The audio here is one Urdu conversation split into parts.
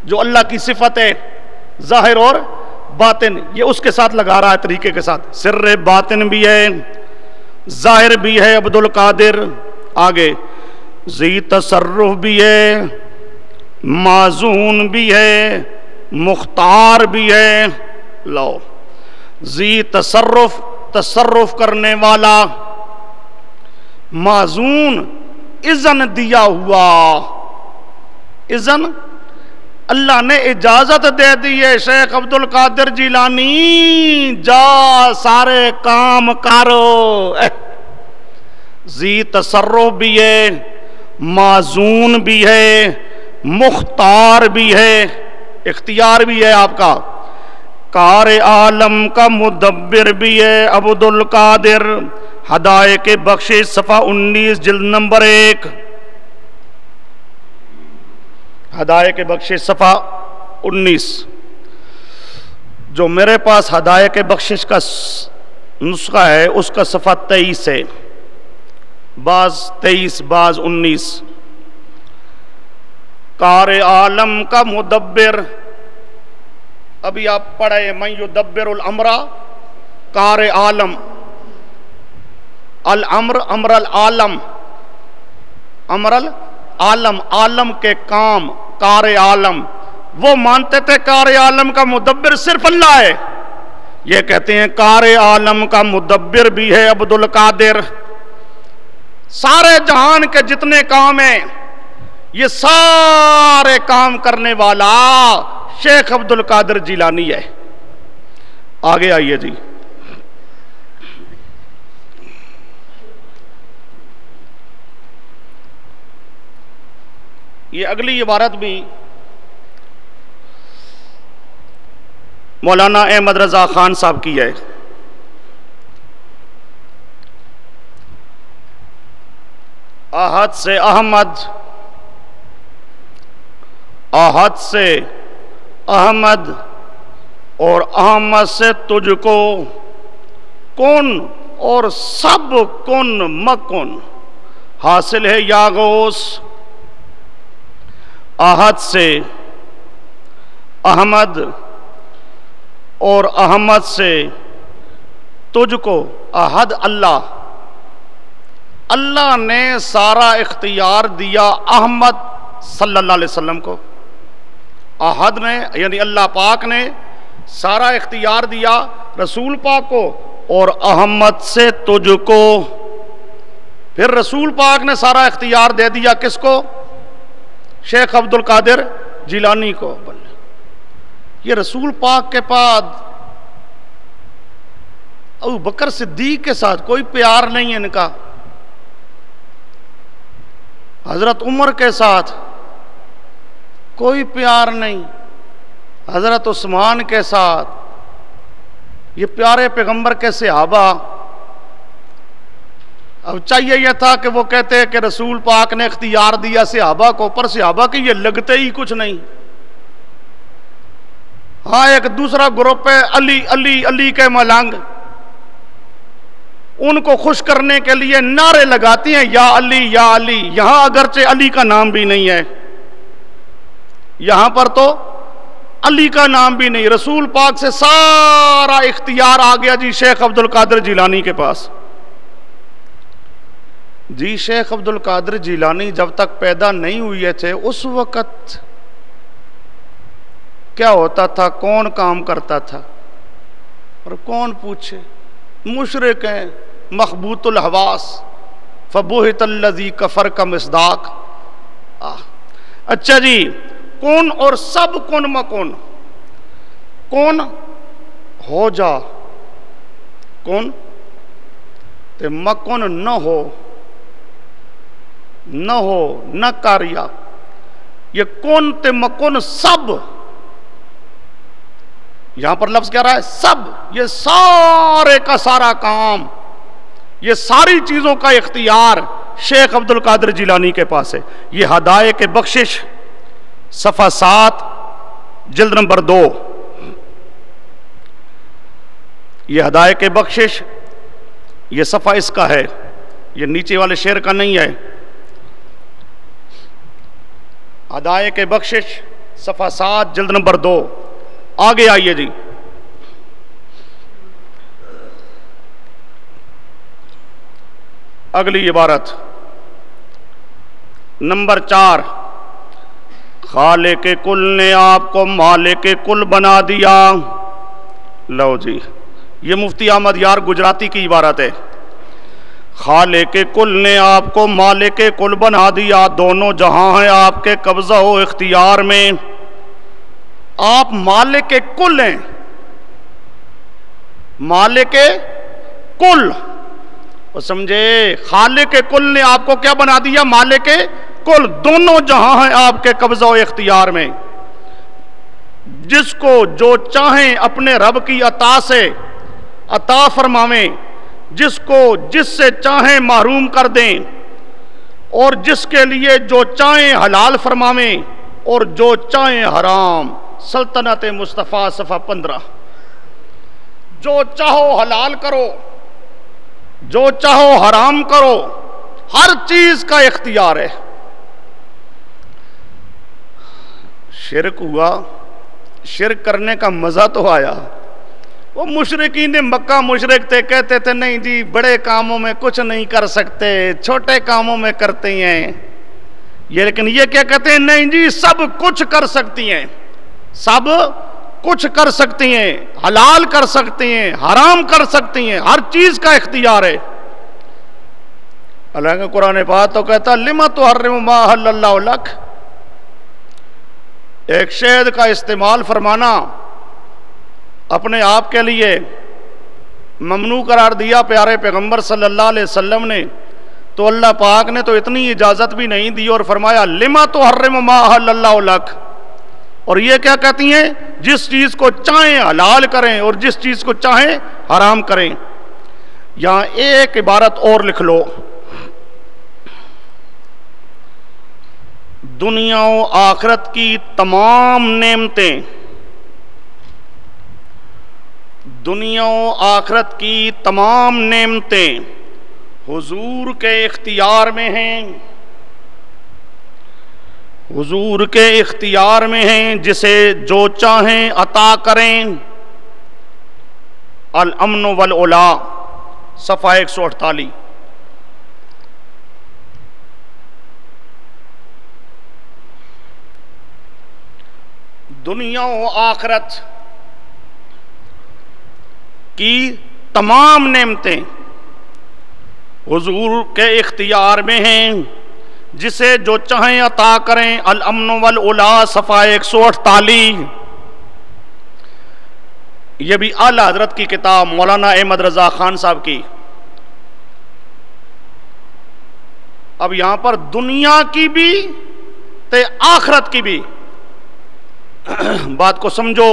جو اللہ کی صفت ہے ظاہر اور باطن، یہ اس کے ساتھ لگا رہا ہے طریقے کے ساتھ. سر باطن بھی ہے، ظاہر بھی ہے عبد القادر. آگے ذی تصرف بھی ہے، معزون بھی ہے، مختار بھی ہے. لو ذی تصرف، تصرف کرنے والا، معزون اذن دیا ہوا. اذن اللہ نے اجازت دے دی ہے شیخ عبد القادر جیلانی جا سارے کام کرو. ذی تصرف بھی ہے، معزون بھی ہے، مختار بھی ہے، اختیار بھی ہے آپ کا. کار عالم کا مدبر بھی ہے عبد القادر. ہدایت بخشش صفحہ 19 جلد نمبر 1. ہدایت بخشش صفحہ 19. جو میرے پاس ہدایت بخشش کا نسخہ ہے اس کا صفحہ 23 ہے، بعض 23 بعض 19. کار عالم کا مدبر، ابھی آپ پڑھے من یدبر الامر. کار عالم، الامر امر العالم، امر العالم، عالم کے کام. کار عالم، وہ مانتے تھے کار عالم کا مدبر صرف اللہ ہے. یہ کہتے ہیں کار عالم کا مدبر بھی ہے عبد القادر. سارے جہان کے جتنے کام ہیں یہ سارے کام کرنے والا شیخ عبد القادر جیلانی ہے. آگے آئیے جی. یہ اگلی عبارت بھی مولانا احمد رضا خان صاحب کی ہے. احد سے احمد، احد سے احمد اور احمد سے تجھ کو کن اور سب کن مکن حاصل ہے یا غوث. احد سے احمد اور احمد سے تجھ کو، احد اللہ، اللہ نے سارا اختیار دیا احمد صلی اللہ علیہ وسلم کو. احد نے یعنی اللہ پاک نے سارا اختیار دیا رسول پاک کو، اور احمد سے تجھ کو. پھر رسول پاک نے سارا اختیار دے دیا کس کو؟ شیخ عبد القادر جیلانی کو. یہ رسول پاک کے بعد ابو بکر صدیق کے ساتھ کوئی پیار نہیں ہے ان کا، حضرت عمر کے ساتھ کوئی پیار نہیں، حضرت عثمان کے ساتھ، یہ پیارے پیغمبر کے صحابہ. اب چاہیے یہ تھا کہ وہ کہتے کہ رسول پاک نے اختیار دیا صحابہ کو، پر صحابہ کی یہ لگتے ہی کچھ نہیں. ہاں ایک دوسرا گروپ ہے علی علی علی کے ملنگ، ان کو خوش کرنے کے لیے نعرے لگاتی ہیں یا علی یا علی. یہاں اگرچہ علی کا نام بھی نہیں ہے، یہاں پر تو علی کا نام بھی نہیں. رسول پاک سے سارا اختیار آ گیا جی شیخ عبد القادر جیلانی کے پاس. جی شیخ عبد القادر جیلانی جب تک پیدا نہیں ہوئے تھے اس وقت کیا ہوتا تھا، کون کام کرتا تھا اور کون پوچھے؟ مشرک ہیں، مخبوط الحواس، فبہت الذی کفر کا مصداق. اچھا جی، کون اور سب کن مکن. کون ہو جا، کون تے مکن نہ ہو، نہ ہو نہ کاریا. یہ کون تے مکن سب، یہاں پر لفظ کہہ رہا ہے سب. یہ سارے کا سارا کام، یہ ساری چیزوں کا اختیار شیخ عبد القادر جیلانی کے پاس ہے. یہ ہدایت بخشش صفحہ 7 جلد نمبر 2. یہ ہدایت بخشش، یہ صفحہ اس کا ہے، یہ نیچے والے شعر کا نہیں ہے. ہدایت بخشش صفحہ 7 جلد نمبر 2. آگے آئیے جی. اگلی عبارت نمبر 4. خالق کل نے آپ کو مالک کل بنا دیا. لو جی، یہ مفتی احمد یار گجراتی کی عبارت ہے. خالق کل نے آپ کو مالک کل بنا دیا، دونوں جہاں ہیں آپ کے قبضہ و اختیار میں. آپ مالک کل ہیں، مالک کل. وہ سمجھے؟ خالق کل نے آپ کو کیا بنا دیا؟ مالک کل. دونوں جہاں ہیں آپ کے قبضہ و اختیار میں. جس کو جو چاہیں اپنے رب کی عطا سے عطا فرماویں، جس کو جس سے چاہیں محروم کر دیں، اور جس کے لیے جو چاہیں حلال فرماویں اور جو چاہیں حرام. سلطنت مصطفیٰ صفحہ 15. جو چاہو حلال کرو، جو چاہو حرام کرو، ہر چیز کا اختیار ہے. شرک ہوا، شرک کرنے کا مزہ تو آیا. وہ مشرکین مکہ مشرک تھے، کہتے تھے نہیں جی بڑے کاموں میں کچھ نہیں کر سکتے، چھوٹے کاموں میں کرتے ہیں یہ. لیکن یہ کیا کہتے ہیں؟ نہیں جی سب کچھ کر سکتی ہیں، سب کچھ کر سکتی ہیں، حلال کر سکتی ہیں، حرام کر سکتی ہیں، ہر چیز کا اختیار ہے. اللہ کا قرآن پاک تو کہتا لما تحرم ما احل اللہ لک. ایک شہد کا استعمال فرمانا اپنے آپ کے لیے ممنوع قرار دیا پیارے پیغمبر صلی اللہ علیہ وسلم نے، تو اللہ پاک نے تو اتنی اجازت بھی نہیں دی اور فرمایا لما تحرم ما احل اللہ لک. اور یہ کیا کہتی ہیں؟ جس چیز کو چاہیں حلال کریں اور جس چیز کو چاہیں حرام کریں. یہاں ایک عبارت اور لکھ لو. دنیا و آخرت کی تمام نعمتیں، دنیا و آخرت کی تمام نعمتیں حضور کے اختیار میں ہیں، حضور کے اختیار میں ہیں. جسے جو چاہیں عطا کریں. الامن والعلا صفحہ 148. دنیا و آخرت کی تمام نعمتیں حضور کے اختیار میں ہیں، جسے جو چاہیں عطا کریں. الامن والعلا صفحہ 148. یہ بھی اعلی حضرت کی کتاب مولانا احمد رضا خان صاحب کی. اب یہاں پر دنیا کی بھی تے آخرت کی بھی بات کو سمجھو.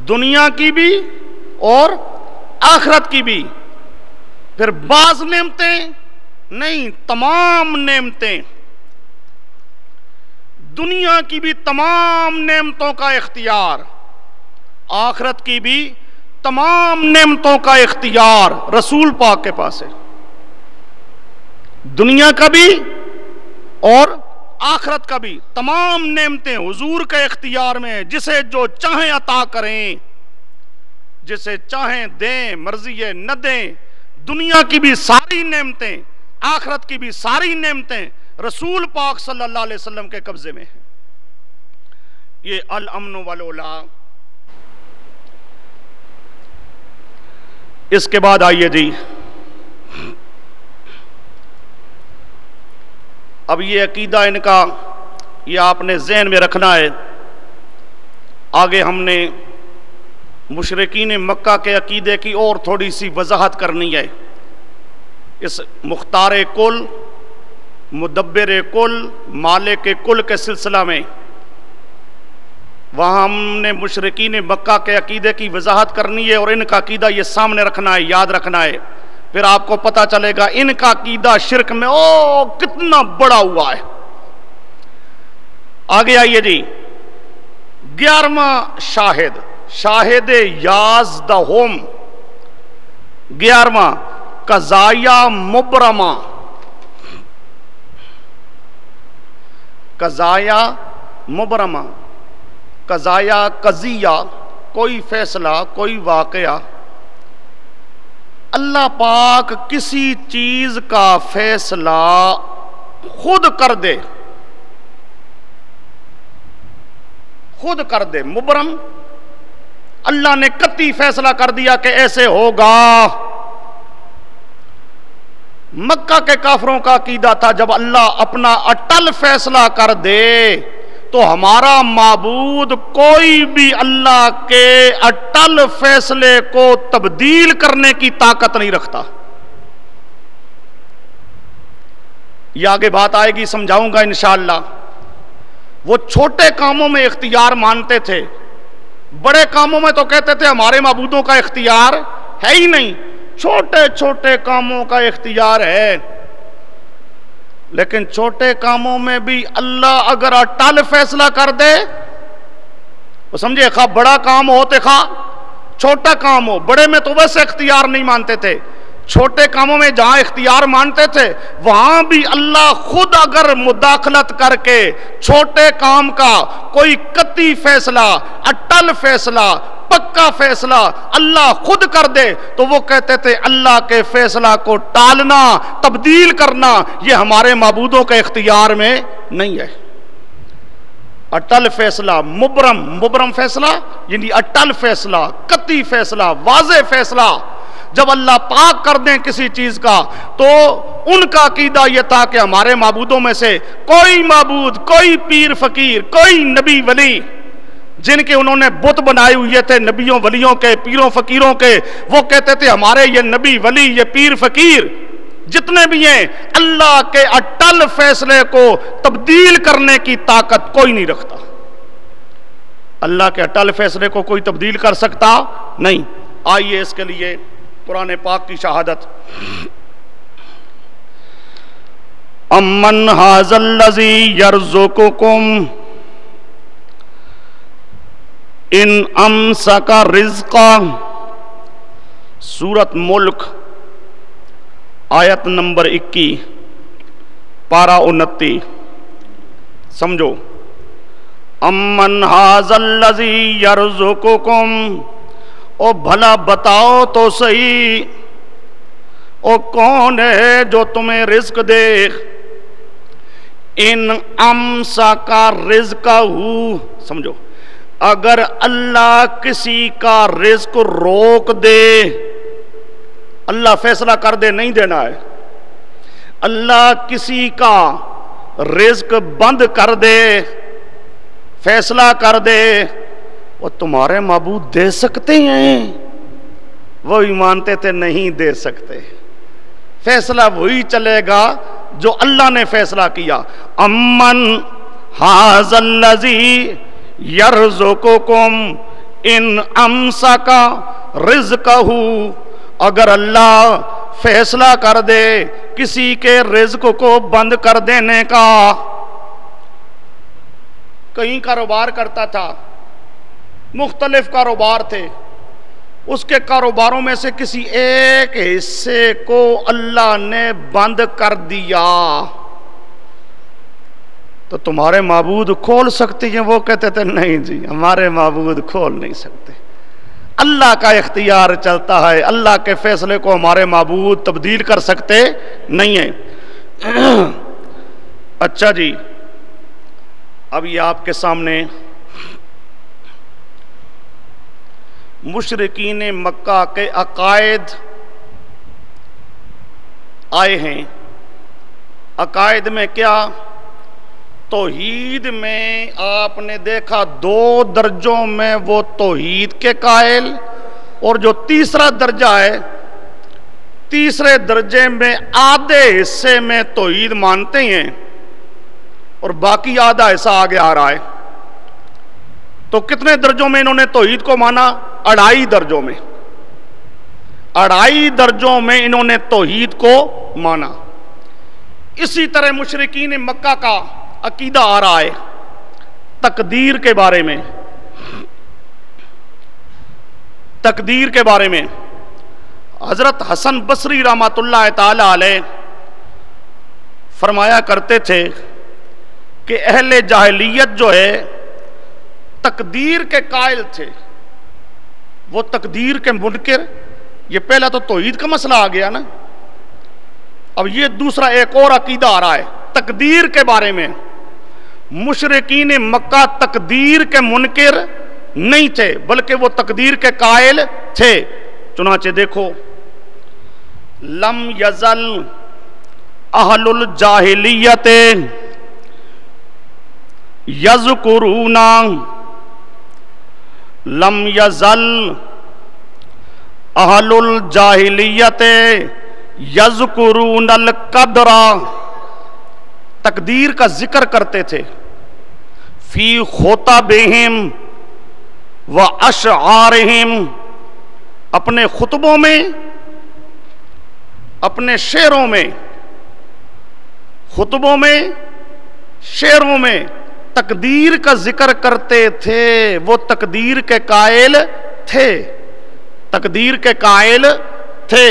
دنیا کی بھی اور آخرت کی بھی. پھر بعض نعمتیں نہیں، تمام نعمتیں. دنیا کی بھی تمام نعمتوں کا اختیار، آخرت کی بھی تمام نعمتوں کا اختیار رسول پاک کے پاس ہے. دنیا کا بھی اور آخرت کا بھی تمام نعمتیں حضور کے اختیار میں. جسے جو چاہیں عطا کریں، جسے چاہیں دیں، مرضی ہے نہ دیں. دنیا کی بھی ساری نعمتیں، آخرت کی بھی ساری نعمتیں رسول پاک صلی اللہ علیہ وسلم کے قبضے میں ہیں. یہ الامن والعلا. اس کے بعد آئیے جی، اب یہ عقیدہ ان کا یہ آپ نے ذہن میں رکھنا ہے. آگے ہم نے مشرکین مکہ کے عقیدے کی اور تھوڑی سی وضاحت کرنی ہے. اس مختار کل، مدبر کل، مالک کل کے سلسلہ میں وہاں ہم نے مشرکین مکہ کے عقیدے کی وضاحت کرنی ہے اور ان کا عقیدہ یہ سامنے رکھنا ہے، یاد رکھنا ہے. پھر آپ کو پتا چلے گا ان کا عقیدہ شرک میں کتنا بڑا ہوا ہے. آگے آئیے جی. 11واں شاہد، شاہد یازدہم. 11واں قضایا مبرمہ. قضایا مبرمہ، قضایا، قضیہ، کوئی فیصلہ، کوئی واقعہ، اللہ پاک کسی چیز کا فیصلہ خود کر دے، خود کر دے، مبرم، اللہ نے قطعی فیصلہ کر دیا کہ ایسے ہوگا۔ مکہ کے کافروں کا عقیدہ تھا جب اللہ اپنا اٹل فیصلہ کر دے تو ہمارا معبود کوئی بھی اللہ کے اٹل فیصلے کو تبدیل کرنے کی طاقت نہیں رکھتا۔ یہ آگے بات آئے گی، سمجھاؤں گا انشاءاللہ۔ وہ چھوٹے کاموں میں اختیار مانتے تھے، بڑے کاموں میں تو کہتے تھے ہمارے معبودوں کا اختیار ہے ہی نہیں، چھوٹے چھوٹے کاموں کا اختیار ہے۔ لیکن چھوٹے کاموں میں بھی اللہ اگر اٹل فیصلہ کر دے، وہ سمجھے، خواہ بڑا کام ہو تے خواہ چھوٹا کام ہو، بڑے میں تو ویسے اختیار نہیں مانتے تھے، چھوٹے کاموں میں جہاں اختیار مانتے تھے وہاں بھی اللہ خود اگر مداخلت کر کے چھوٹے کام کا کوئی قطعی فیصلہ، اٹل فیصلہ، پکا فیصلہ اللہ خود کر دے تو وہ کہتے تھے اللہ کے فیصلہ کو ٹالنا، تبدیل کرنا یہ ہمارے معبودوں کے اختیار میں نہیں ہے۔ اٹل فیصلہ، مبرم فیصلہ یعنی اٹل فیصلہ، قطعی فیصلہ، واضح فیصلہ جب اللہ پاک کر دیں کسی چیز کا تو ان کا عقیدہ یہ تھا کہ ہمارے معبودوں میں سے کوئی معبود، کوئی پیر فقیر، کوئی نبی ولی جن کے انہوں نے بت بنائے ہوئے تھے نبیوں ولیوں کے، پیروں فقیروں کے، وہ کہتے تھے ہمارے یہ نبی ولی، یہ پیر فقیر جتنے بھی ہیں اللہ کے اٹل فیصلے کو تبدیل کرنے کی طاقت کوئی نہیں رکھتا۔ اللہ کے اٹل فیصلے کو کوئی تبدیل کر سکتا نہیں۔ آئیے اس کے لیے قرآن پاک کی شہادت۔ امن ھذا الذی یرزقکم ان امسک رزقا، سورۃ ملک آیت نمبر 21 پارہ 29، سمجھو۔ امن ھذا الذی یرزقکم، او بھلا بتاؤ تو صحیح او کون ہے جو تمہیں رزق دے، ان امسک رزقہ، سمجھو اگر اللہ کسی کا رزق روک دے، اللہ فیصلہ کر دے نہیں دینا ہے، اللہ کسی کا رزق بند کر دے، فیصلہ کر دے، وہ تمہارے معبود دے سکتے ہیں؟ وہی مانتے تھے نہیں دے سکتے، فیصلہ وہی چلے گا جو اللہ نے فیصلہ کیا۔ امن ھذا الذی یرزقکم ان امسک رزقہ، اگر اللہ فیصلہ کر دے کسی کے رزق کو بند کر دینے کا، کہیں کاروبار کرتا تھا، مختلف کاروبار تھے، اس کے کاروباروں میں سے کسی ایک حصے کو اللہ نے بند کر دیا تو تمہارے معبود کھول سکتے ہیں؟ وہ کہتے تھے نہیں جی ہمارے معبود کھول نہیں سکتے، اللہ کا اختیار چلتا ہے، اللہ کے فیصلے کو ہمارے معبود تبدیل کر سکتے نہیں ہیں۔ اچھا جی، اب یہ آپ کے سامنے مشرکین مکہ کے عقائد آئے ہیں۔ عقائد میں کیا؟ توحید میں آپ نے دیکھا 2 درجوں میں وہ توحید کے قائل، اور جو تیسرا درجہ ہے، تیسرے درجے میں آدھے حصے میں توحید مانتے ہیں اور باقی آدھا حصہ آگے آ رہا ہے۔ تو کتنے درجوں میں انہوں نے توحید کو مانا؟ 2.5 درجوں میں، 2.5 درجوں میں انہوں نے توحید کو مانا۔ اسی طرح مشرکین مکہ کا عقیدہ آ رہا ہے تقدیر کے بارے میں۔ تقدیر کے بارے میں حضرت حسن بصری رحمۃ اللہ تعالی علیہ فرمایا کرتے تھے کہ اہل جاہلیت جو ہے تقدیر کے قائل تھے، وہ تقدیر کے منکر. یہ پہلا تو توحید کا مسئلہ آ گیا نا. اب یہ دوسرا ایک اور عقیدہ آ رہا ہے تقدیر کے بارے میں. مشرکین مکہ تقدیر کے منکر نہیں تھے بلکہ وہ تقدیر کے قائل تھے. چنانچہ دیکھو لم یزل اہل الجاہلیت یذکرون لم یزل اہل الجاہلیت یذکرون القدر، تقدیر کا ذکر کرتے تھے. فی خطبہم و اشعارہم، اپنے خطبوں میں اپنے شعروں میں، خطبوں میں شعروں میں تقدیر کا ذکر کرتے تھے. وہ تقدیر کے قائل تھے، تقدیر کے قائل تھے.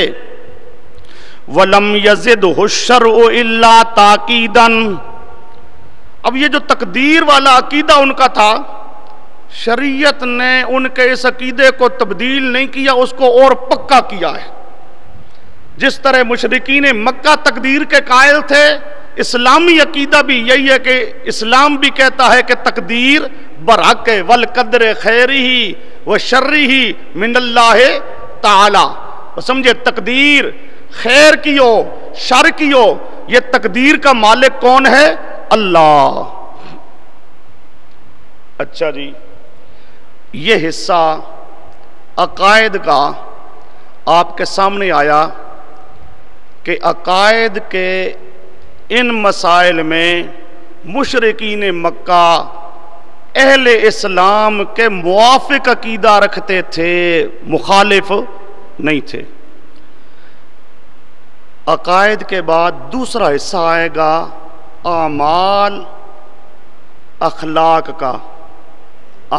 وَلَمْ يَزِدْهُ الشَّرْعُ إِلَّا تَأْكِيدًا. اب یہ جو تقدیر والا عقیدہ ان کا تھا، شریعت نے ان کے اس عقیدے کو تبدیل نہیں کیا، اس کو اور پکا کیا ہے. جس طرح مشرکین مکہ تقدیر کے قائل تھے، اسلامی عقیدہ بھی یہی ہے کہ اسلام بھی کہتا ہے کہ تقدیر برحق ہے. وَالْقَدْرِ خَيْرِهِ وَشَرِّهِ مِنَ اللَّهِ تَعَالَى. سمجھے تقدیر خیر کی ہو شر کی ہو، یہ تقدیر کا مالک کون ہے؟ اللہ. اچھا جی، یہ حصہ عقائد کا آپ کے سامنے آیا کہ عقائد کے ان مسائل میں مشرکین مکہ اہل اسلام کے موافق عقیدہ رکھتے تھے، مخالف نہیں تھے. عقائد کے بعد دوسرا حصہ آئے گا اعمال اخلاق کا.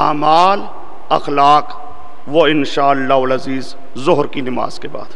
اعمال اخلاق وہ انشاءاللہ العزیز ظہر کی نماز کے بعد.